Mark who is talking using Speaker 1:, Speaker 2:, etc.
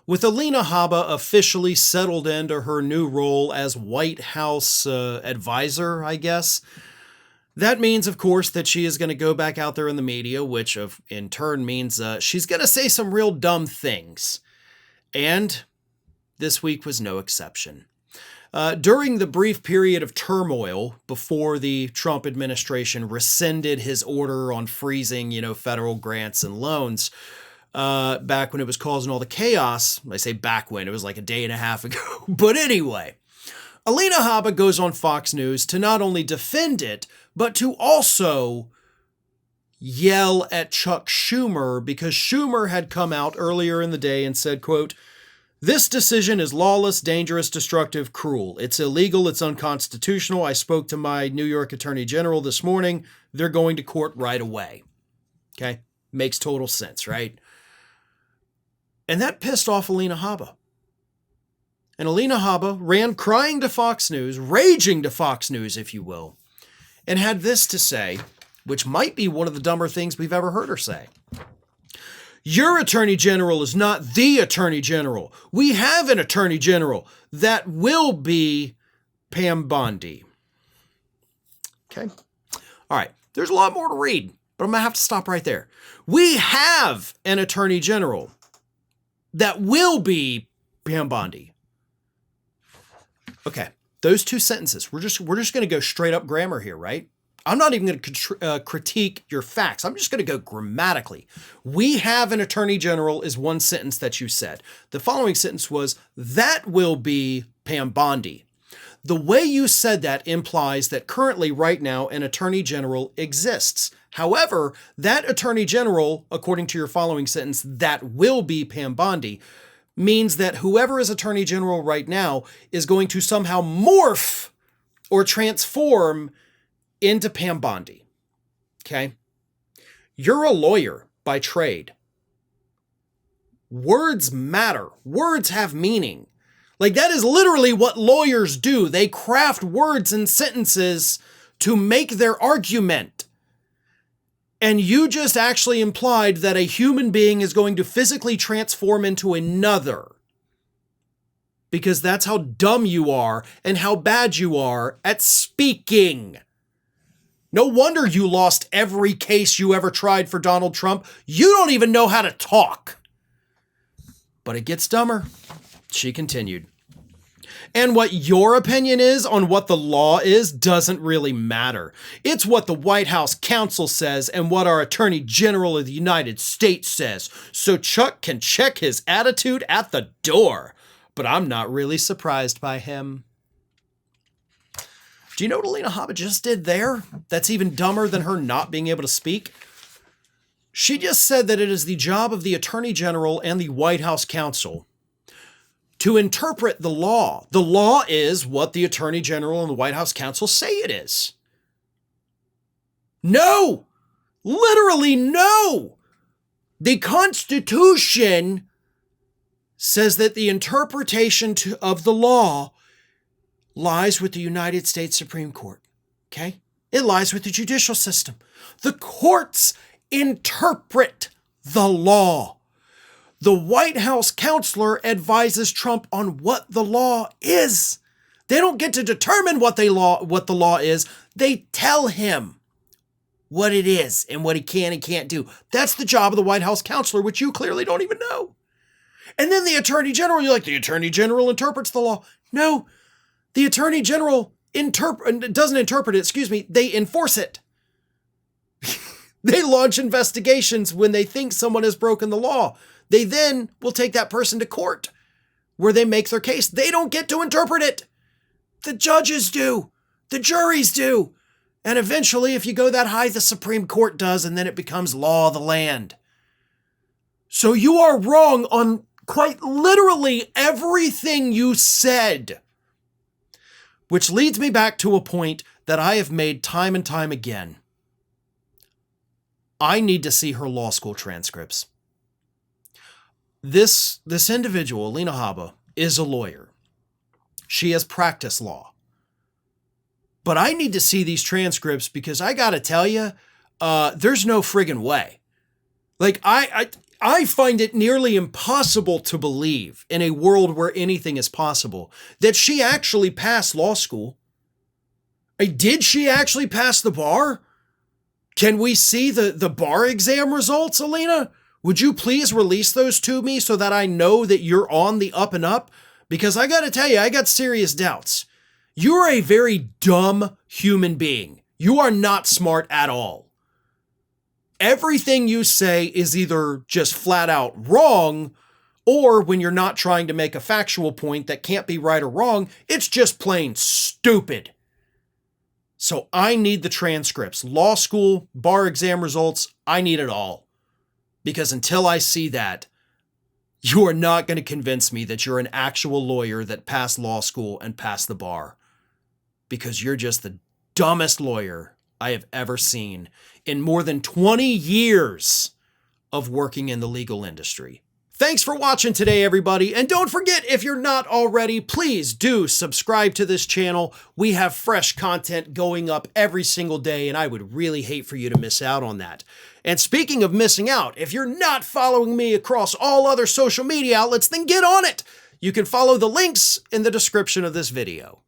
Speaker 1: With Alina Habba officially settled into her new role as White House advisor, I guess, that means, of course, that she is going to go back out there in the media, which in turn means she's going to say some real dumb things. And this week was no exception. During the brief period of turmoil before the Trump administration rescinded his order on freezing, federal grants and loans, back when it was causing all the chaos. I say back when, it was like a day and a half ago. But anyway, Alina Habba goes on Fox News to not only defend it, but to also yell at Chuck Schumer, because Schumer had come out earlier in the day and said, quote, "This decision is lawless, dangerous, destructive, cruel. It's illegal. It's unconstitutional. I spoke to my New York Attorney General this morning. They're going to court right away." Okay. Makes total sense, right? And that pissed off Alina Habba. And Alina Habba ran crying to Fox News, raging to Fox News, if you will, and had this to say, which might be one of the dumber things we've ever heard her say. "Your Attorney General is not the Attorney General. We have an Attorney General. That will be Pam Bondi." Okay. All right. There's a lot more to read, but I'm going to have to stop right there. We have an Attorney General. That will be Pam Bondi. Okay. Those two sentences. We're just going to go straight up grammar here, right? I'm not even going to critique your facts. I'm just going to go grammatically. "We have an Attorney General" is one sentence that you said. The following sentence was, "That will be Pam Bondi." The way you said that implies that currently, right now, an Attorney General exists. However, that Attorney General, according to your following sentence, "that will be Pam Bondi," means that whoever is Attorney General right now is going to somehow morph or transform into Pam Bondi. Okay? You're a lawyer by trade. Words matter. Words have meaning. Like, that is literally what lawyers do. They craft words and sentences to make their argument. And you just actually implied that a human being is going to physically transform into another. Because that's how dumb you are and how bad you are at speaking. No wonder you lost every case you ever tried for Donald Trump. You don't even know how to talk. But it gets dumber. She continued. "And what your opinion is on what the law is doesn't really matter. It's what the White House counsel says and what our Attorney General of the United States says. So Chuck can check his attitude at the door. But I'm not really surprised by him." Do you know what Alina Habba just did there? That's even dumber than her not being able to speak. She just said that it is the job of the Attorney General and the White House counsel to interpret the law. The law is what the Attorney General and the White House counsel say it is. No! Literally no! The Constitution says that the interpretation of the law lies with the United States Supreme Court. Okay? It lies with the judicial system. The courts interpret the law. The White House counselor advises Trump on what the law is. They don't get to determine what the law is. They tell him what it is and what he can and can't do. That's the job of the White House counselor, which you clearly don't even know. And then the Attorney General, you're like, the Attorney General interprets the law. No, the Attorney General doesn't interpret it, they enforce it. They launch investigations when they think someone has broken the law. They then will take that person to court where they make their case. They don't get to interpret it. The judges do. The juries do. And eventually, if you go that high, the Supreme Court does, and then it becomes law of the land. So you are wrong on quite literally everything you said. Which leads me back to a point that I have made time and time again. I need to see her law school transcripts. This individual, Alina Habba, is a lawyer. She has practiced law. But I need to see these transcripts because I got to tell you, there's no friggin' way. Like, I I find it nearly impossible to believe, in a world where anything is possible, that she actually passed law school. Did she actually pass the bar? Can we see the bar exam results, Alina? Would you please release those to me so that I know that you're on the up and up? Because I gotta tell you, I got serious doubts. You're a very dumb human being. You are not smart at all. Everything you say is either just flat out wrong, or when you're not trying to make a factual point that can't be right or wrong, it's just plain stupid. So I need the transcripts, law school, bar exam results, I need it all. Because until I see that, you are not going to convince me that you're an actual lawyer that passed law school and passed the bar. Because you're just the dumbest lawyer I have ever seen in more than 20 years of working in the legal industry. Thanks for watching today, everybody. And don't forget, if you're not already, please do subscribe to this channel. We have fresh content going up every single day, and I would really hate for you to miss out on that. And speaking of missing out, if you're not following me across all other social media outlets, then get on it. You can follow the links in the description of this video.